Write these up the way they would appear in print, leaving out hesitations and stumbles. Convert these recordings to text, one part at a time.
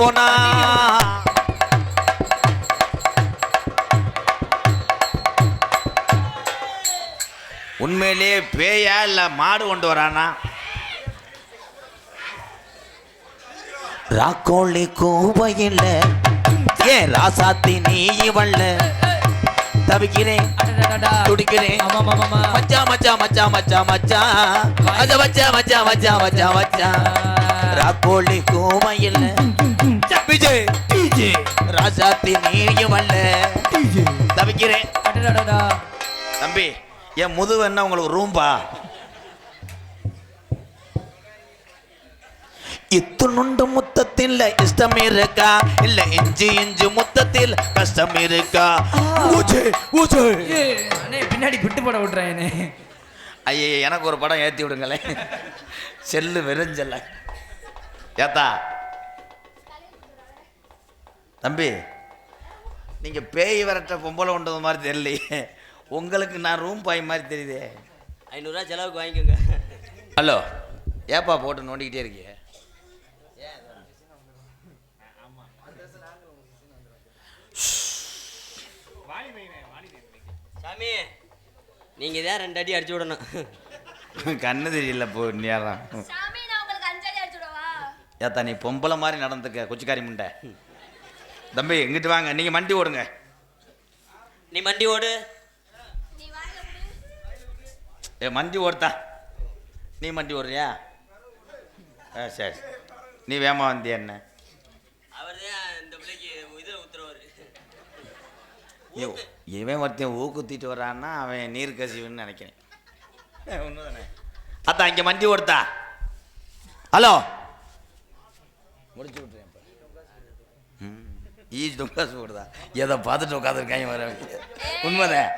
போனா உண்மையிலேயே பேயா இல்ல மாடு கொண்டு வரானா? ராக்கோழி கூவையில் ஏன் ராசாத்தி நீ இவள்ள தவிக்கிறேன் துடிக்கிறேன் மச்சா மச்சா மச்சா மச்சா மச்சா மச்சா மச்சா மச்சா மச்சா மச்சா மச்சா ராக்கோழி கூவையில் விஜய் ராசாத்தி நீ இவள்ள தவிக்கிறேன். தம்பி என் முதுகு என்ன உங்களுக்கு ரூம்பா? இத்துணுண்டு முத்தத்தில் இஷ்டம் இருக்கா இல்ல இஞ்சி இஞ்சி முத்தத்தில் கஷ்டம் இருக்கா? பின்னாடி விட்டு போட விட்டுறேன். ஐயே எனக்கு ஒரு படம் ஏற்றி விடுங்களேன். செல்லு வெறிஞ்சல ஏத்தா. தம்பி நீங்க பேய் வரட்ட பொம்பளை கொண்டது மாதிரி தெரியலையே, உங்களுக்கு நான் ரூம் பாய் மாதிரி தெரியுதே. 500 ரூபா செலவுக்கு வாங்கிக்கோங்க. ஹலோ ஏப்பா போட்டு நோண்டிக்கிட்டே இருக்கிய? சாமி நீங்க தான் 2 அடி அடிச்சு விடணும். கண்ணு தெரியல போ நேரம். ஏத்தா நீ பொம்பளை மாதிரி நடந்துக்க கொச்சிக்காரி முண்டை. தம்பி எங்கிட்டு வாங்க, நீங்க மண்டி ஓடுங்க. நீ மண்டி ஓடு. ஏ மண்டி ஓடுத்தா, நீ மண்டி ஓடுறியா? சரி நீ வேமா வந்தியா? என்ன அவர் தான் இந்த பிள்ளைக்கு இதில் ஊத்துறவர். இவன் ஒருத்தன் ஊக்குத்திட்டு வர்றான்னா அவன் நீர் கசிவுன்னு நினைக்கிறேன். ஒன்று தானே அத்தா இங்கே மண்டி ஓடுத்தா. ஹலோ முடிச்சு விட்றேன். ஈஜ் தொங்காசு போடுதா, எதை பார்த்துட்டு உட்காந்துருக்காங்க வர. உண்மைதான்.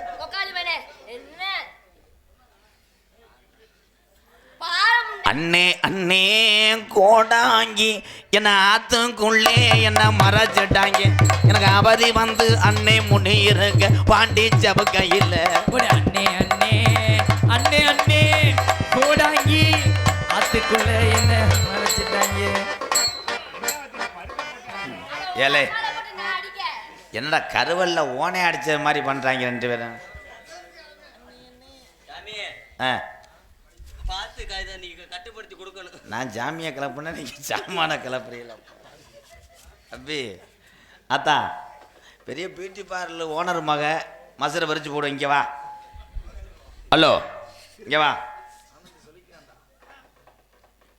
அண்ணே அண்ணே கோடாங்கி என்ன ஆத்துக்குள்ளே என்ன மறைச்சிட்டாங்க. எனக்கு அவதி வந்து அண்ணே முனி இருக்க பாண்டி ஜபக்கையில். அண்ணே அண்ணே அண்ணே அண்ணே கோடாங்கி ஆத்துக்குள்ள என்ன மறைச்சிட்டாங்க. ஏலே என்னடா கருவல்ல ஓனே அடிச்ச மாதிரி பண்றாங்க 2 பேரும். பார்த்து நீங்க கட்டுப்படுத்தி கொடுக்கணும். நான் ஜாமியா கிளப்புனா நீங்க சாமான கிளப்புறீங்களா? அப்படி அத்தா பெரிய பியூட்டி பார்லர் ஓனர் மக மசரை பறிச்சு போடும். இங்கே வா. ஹலோ இங்கே வா.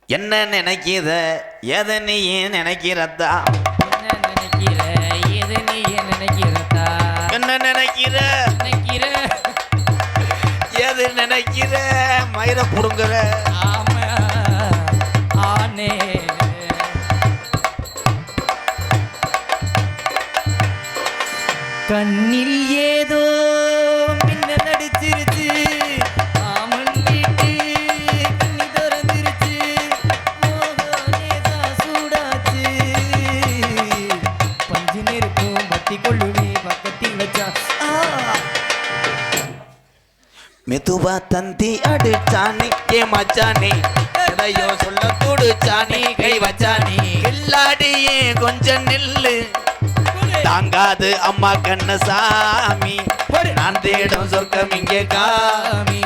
என்ன நினைக்கிற எதை நீ ஏன் நினைக்கிறதா? என்ன நினைக்கிற எது நினைக்கிற மயிரை புடுங்குற? கண்ணில் ஏதோ மின்னல் அடிச்சிருச்சு. ஆமன் வீட்டு கண்ணி திறந்துருச்சு. சூடாச்சு பஞ்சு நெருப்பும் பத்தி கொள்ளுமே பக்கத்தில் வச்சா. மெதுவா தந்தி அடிச்சானே ஏ மச்சானே, எதையோ சொல்ல துடிச்சானே கை வச்சானே. கில்லாடியே கொஞ்சம் நில்லு, தாங்காது அம்மா கண்ணசாமி, நான் தேடும் சொர்க்கம் இங்கே காமி.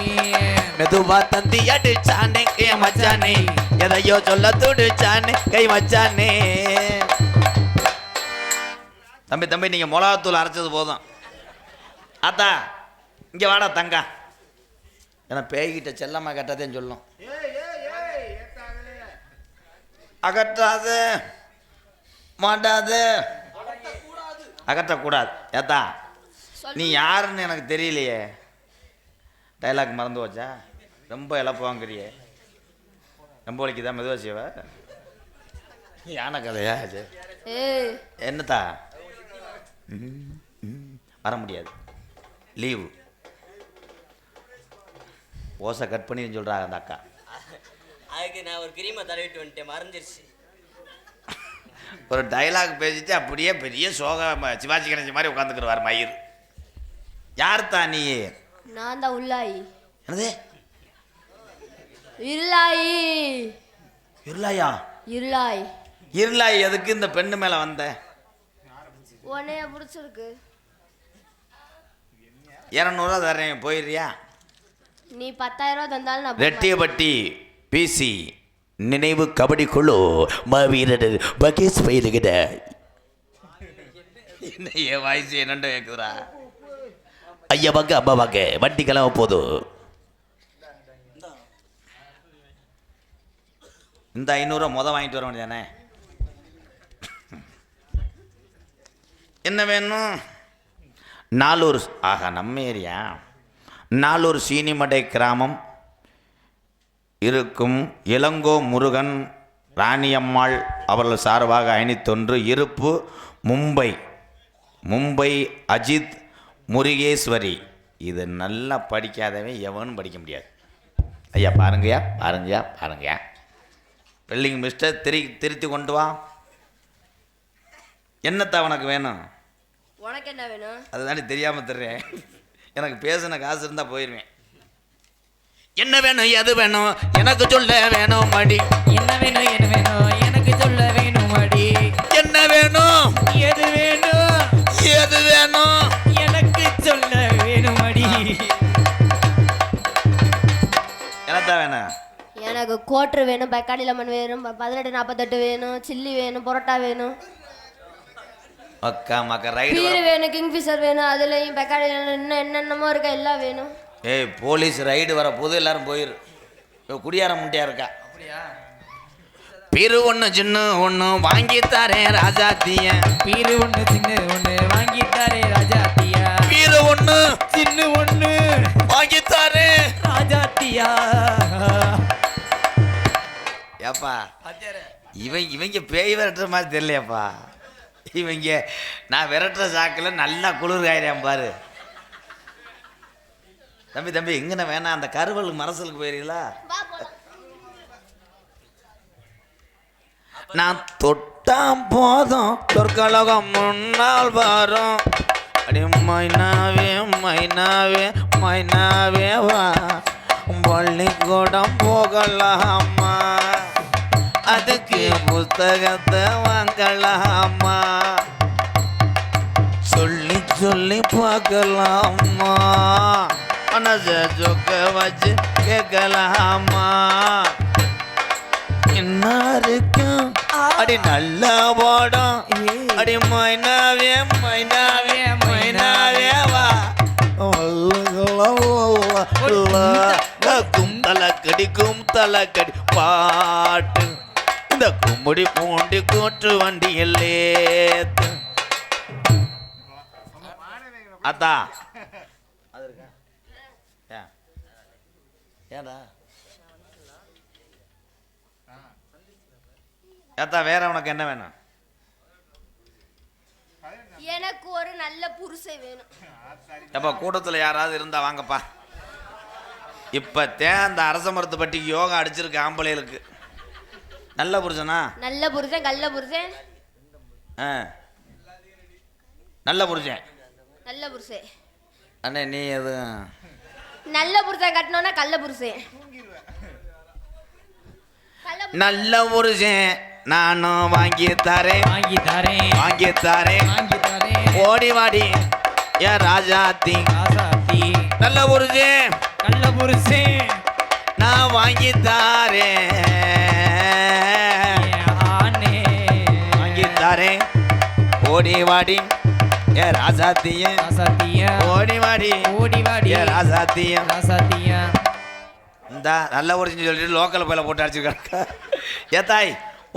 மெதுவா தந்தி அடிச்சானே ஏ மச்சானே, எதையோ சொல்ல துடிச்சானே கை வச்சானே. தம்பி தம்பி நீங்க மிளகாத்தூள் அரைச்சது போதும். அத்தா இங்க வாடா தங்கா. ஏன்னா பேய்கிட்ட செல்லம்மா கட்டாதேன்னு சொல்லும். அகற்றாது மாட்டாது அகற்றக்கூடாது. ஏத்தா நீ யாருன்னு எனக்கு தெரியலையே. டைலாக் மறந்து வச்சா ரொம்ப இழப்பு வாங்குறியே. ரொம்ப வலிக்குதா? மெதுவா செய்வ. யானை கதையா அது? என்னத்தா வர முடியாது, லீவு. ஓசை கட் பண்ணின்னு சொல்கிறாங்க அந்த அக்கா. அதுக்கு நான் ஒரு கிரீமை தடவிட்டு வந்துட்டேன், மறந்துருச்சு. ஒரு டைலாக் பேசிட்டு அப்படியே பெரிய சோக சிவாஜி கணேசன் மாதிரி உட்காந்துக்கிடுவார் மயிர். யார் தான் நீ? நான் தான் உள்ளாயி. என்னது? இருளாயி. இருளாயா? இருளாய். இருளா எதுக்கு இந்த பெண்ணு மேல வந்த? உன்னைய பிடிச்சிருக்கு. 200 தரேன், போயிடுறியா? நீ 10,000 தந்தாலும் நான் போக ரெட்டியப்பட்டி பிசி நினைவு கபடி குழு மாவீரர் பகேஷ் பயிலுகிட்ட என்ன என் வாய்ஸ் என்னண்டு கேட்குறா? ஐயா வாங்க, அம்மா வாங்க, வண்டி கிளம்ப போதும். இந்த 500 வாங்கிட்டு வர வேண்டியதானே? என்ன வேணும்? நாலூர், ஆஹா நம்ம ஏரியா. நாலூர் சீனிமடை கிராமம் இருக்கும் இளங்கோ முருகன் ராணியம்மாள் அவர்கள் சார்பாக 501 இருப்பு மும்பை அஜித் முருகேஸ்வரி. இது நல்லா படிக்காதவன் எவனும் படிக்க முடியாது. ஐயா பாருங்கய்யா பில்லிங் மிஸ்டர் திருத்தி கொண்டு வா. என்னத்த உனக்கு வேணும்? உனக்கு என்ன வேணும்? அதுதானே தெரியாமல் தர்றேன். எனக்கு பேசின காசு இருந்தால் போயிடுவேன். என்ன வேணும், எது வேணும், எனக்கு சொல்ல வேணும் அடி. என்ன வேணும் எனக்கு சொல்ல வேணும் அடி. என்ன வேணும், எது வேணும் எனக்கு சொல்ல வேணும் அடி. என்னத்தான் வேணும்? எனக்கு கோட்ரு வேணும், பக்காடி லெமன் வேணும், 1848 வேணும், சில்லி வேணும், பரோட்டா வேணும், மக்கா ரைடு பீர் வேணும், கிங்ஃபிஷர் வேணும், அதுலயும் பக்காடி இன்னும் என்னென்னமோ இருக்க எல்லாம் வேணும். ஏய் போலீஸ் ரைடு வர போது எல்லாரும் போயிரு. குடியார முண்டியா இருக்கா? பீரு ஒன்று சின்ன ஒன்று வாங்கித்தாரே ராஜாத்திய. பீரு ஒன்று சின்ன ஒன்று வாங்கித்தாரே ராஜாத்தியா. பீரு ஒன்று சின்ன ஒன்று வாங்கித்தாரே ராஜாத்தியா. ஏப்பா இவங்க பேய் விரட்டுற மாதிரி தெரியலையாப்பா. இவங்க நான் விரட்டுற சாக்கில் நல்லா குளிர் காயிறேன் பாரு. தம்பி எங்கன வேணாம், அந்த கருவலுக்கு மரசலுக்கு போயிருங்களா? நான் தொட்டாம் போதும் சொற்கலகம் முன்னால் வரும். அடி மைனாவே வா, பள்ளிக்கூடம் போகலாமா, அதுக்கு புத்தகத்தை வாங்கலாமா, சொல்லி பார்க்கலாமா, மனசை சொக்க வச்சு கேட்கலாமா. என்ன இருக்கும் அடி நல்ல பாடம். அடி மைனாவே வா, கும்தலக்கடி பாட்டு இந்த கும்படி பூண்டி கூற்று வண்டியில் ஏத்து. அத்தா ஏடா ஏத்தா வேற உனக்கு என்ன வேணும்? எனக்கு ஒரு நல்ல புருஷன் வேணும். எப்போ கூட்டத்தில் யாராவது இருந்தா வாங்கப்பா. இப்போத்தேன் அந்த அரச மரத்து பட்டிக்கு யோகா அடிச்சிருக்கு ஆம்பளைகளுக்கு. நல்ல புருஷனா? நல்ல புருஷன், கள்ள புருஷன். நல்ல புருஷன் அண்ணே. நீ எது நல்ல புருஷன் கட்டணும்னா கள்ள புருஷன். நல்ல புருஷன் நானும் வாங்கி தாரேன். ஓடி வாடி ஏன் ராஜாத்தி. நல்ல புருஷன் நல்ல புருஷன் நான் வாங்கி தாரேன். ஓடி வாடி ஏ ராசாத்திய. ஓடி வாடி ஏ ராசாத்திய. இந்த நல்ல புருஷன் சொல்லிட்டு லோக்கல் பையில போட்டு அடிச்சிருக்காங்க. ஏத்தாய்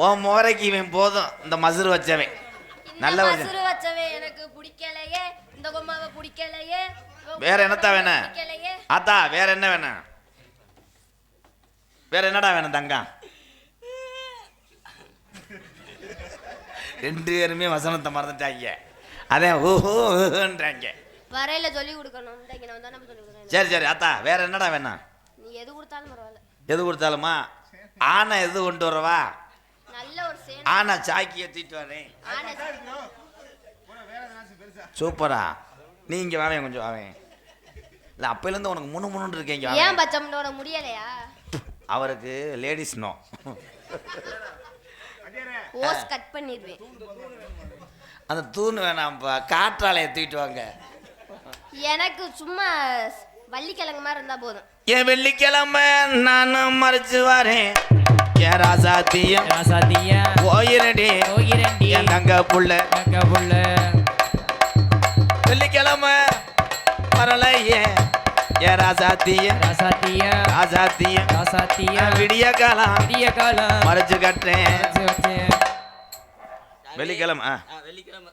உன் முறைக்கு இவன் போதும். இந்த மசுறு வச்சவன் நல்ல மசுறு வச்சவன் எனக்கு பிடிக்கலையே. இந்த கொம்மாவை பிடிக்கலையே. வேற என்னத்தா வேணும்? ஆத்தா வேற என்ன வேணும்? வேற என்னடா வேணும் தங்கம்? ரெண்டு பேருமே வசனத்தை மறந்துட்டாங்க. அதான் ஓஹோன்றாங்க. வரையில சொல்லி கொடுக்கணும். சரி ஆத்தா வேற என்னடா வேணும்? நீ எது கொடுத்தாலும் பரவாயில்ல. எது கொடுத்தாலுமா? ஆனை எது கொண்டு வரவா? நல்ல ஒரு ஆனை சாக்கி ஏற்றிட்டு வரேன். சூப்பரா. நீ இங்கே வாவேன், கொஞ்சம் வாவேன். இல்லை அப்பையிலேருந்து உனக்கு முன்னு இருக்கீங்க. ஏன் பச்சை முடியலையா? அவருக்கு லேடிஸ் நோ. ஓஸ் கட் பண்ணிடுவேன். அந்த தூண் வேணாம்ப்பா, காற்றாலையை தூக்கிட்டு வாங்க. எனக்கு சும்மா வள்ளிக்கிழங்கு மாதிரி இருந்தா போதும். என் வெள்ளிக்கிழமை நானும் மறைச்சு வரேன். என் ராசாத்தியம் போயிரடி என் தங்க புள்ள. வெள்ளிக்கிழமை வரலையே என் ராசாத்தியம் விடிய காலம் மறைச்சு கட்டுறேன். வெள்ளிக்கிழமை வெள்ளிக்கிழமை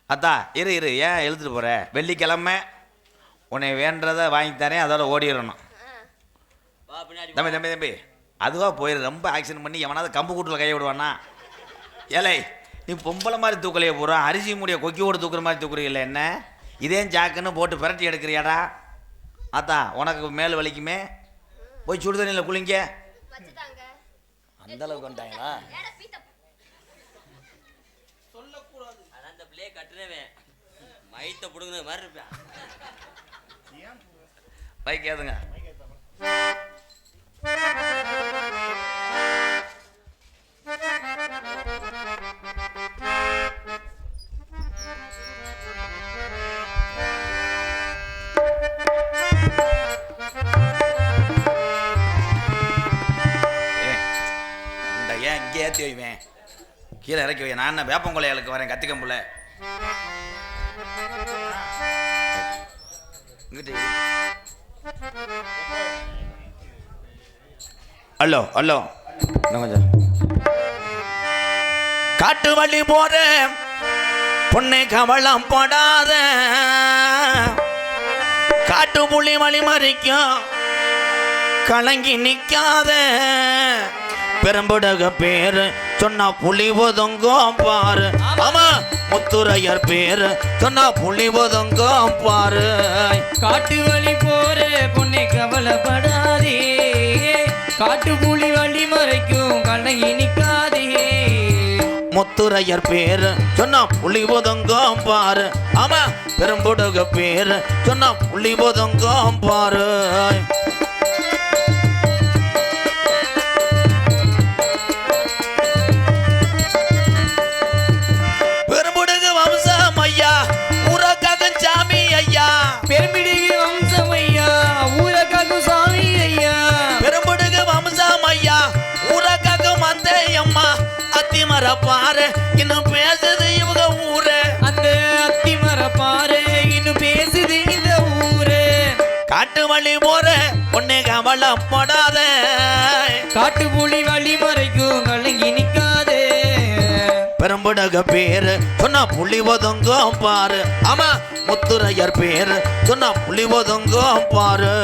அத்தா இரு ஏன் எழுத்துட்டு போற? வெள்ளிக்கிழமை உன்னை வேண்டதை வாங்கி தரேன், அதோட ஓடிடணும். வா பின்னாடி தம்பி தம்பி தம்பி அதுவாக போயிரு. ரொம்ப ஆக்ஷன் பண்ணி எவனாவது கம்பு கூட்டில் கையை விடுவானா? ஏலை நீ பொம்பளை மாதிரி தூக்கலையே போகிறோம், அரிசி மூடிய கொக்கியோடு தூக்குற மாதிரி தூக்குறீங்கள, என்ன இதே ஜாக்குன்னு போட்டு பிரட்டி எடுக்கிறியாடா? அத்தா உனக்கு மேல் வலிக்குமே, போய் சுடு தண்ணியில் குளிங்க. அந்த அளவுக்கு வந்துட்டாங்களா? அதான் அந்த பிள்ளைய கட்டுனவன் மைத்த புடுங்கின மாதிரி இருப்பேன். பைக் ஏதுங்க. ஏன் இங்கே ஏற்றி வைவேன், கீழே இறக்கி வை. நான் என்ன வேப்பங்கொலையாளுக்கு வரேன் கத்திக்கம்புல. ஹலோ ஹலோ கொஞ்சம் காட்டு வழி போற பொண்ணை கவலம் போடாத, காட்டு புள்ளி வழி மறிக்கும் கலங்கி நிக்காத, பெரும்புடக பேரு சொன்னா புலி ஒதுங்கும் பாரு. ஆமா முத்துரையர் பேரு சொன்னா புலி ஒதுங்கும் பாரு. காட்டு வழி போற பொண்ணை கவலைப்படாதே, காட்டு புலி வழி மறைக்கும் கண்ணகி நிக்காதே. முத்துரையர் பேரு சொன்னா புலி ஒதுங்கும் பாரு. ஆமா பெரும்புடக பேரு சொன்னா புலி ஒதுங்கும் பாரு. பாரு இன்னும் பேசுது இவங்க ஊரு, அந்த அத்திமர பாரு இன்னும் பேசுது இந்த ஊரு. காட்டு வழி போற பொண்ணு கவலம் போடாத, காட்டு புலி வழி மறைக்கும் கலங்கி நிக்காதே. பெரும்புடக பேரு சொன்னா புலி ஒதுங்கும் பாரு. ஆமா முத்துரையர் பேரு சொன்னா புலி ஒதுங்கும் பாரு.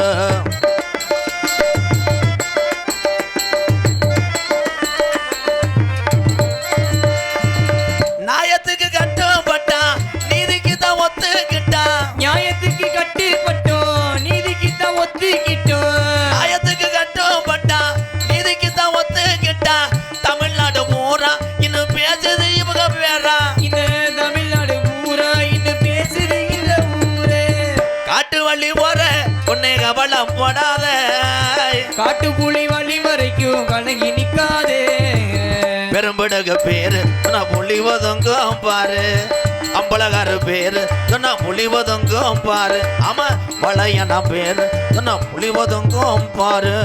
நியாயத்துக்கு கட்டுப்பட்டான் நீதிக்கு தான் ஒத்துக்கிட்டான், நியாயத்துக்கு கட்டுப்பட்டோம் நீதிக்கு தான் ஒத்துக்கிட்டோம். நியாயத்துக்கு கட்டுப்பட்டான் நீதிக்கு தான் ஒத்துக்கிட்டான். தமிழ்நாடு பூரா இன்னும் பேசுது இவங்க பேரா, இந்த தமிழ்நாடு பூரா இன்னும் பேசுது இந்த ஊரு. காட்டு வழி போற பொண்ணை கவலம் போடாத, காட்டு புலி வழி மறைக்கும் கலங்கி நிக்காதே. பெரும்புடக பேரு சொன்னா புலி ஒதுங்கும் பாரு. அம்பலகார பேரு சொன்னா புலி ஒதுங்கும் பாரு. ஆமா வளையனா பேரு சொன்னா புலி ஒதுங்கும் பாரு.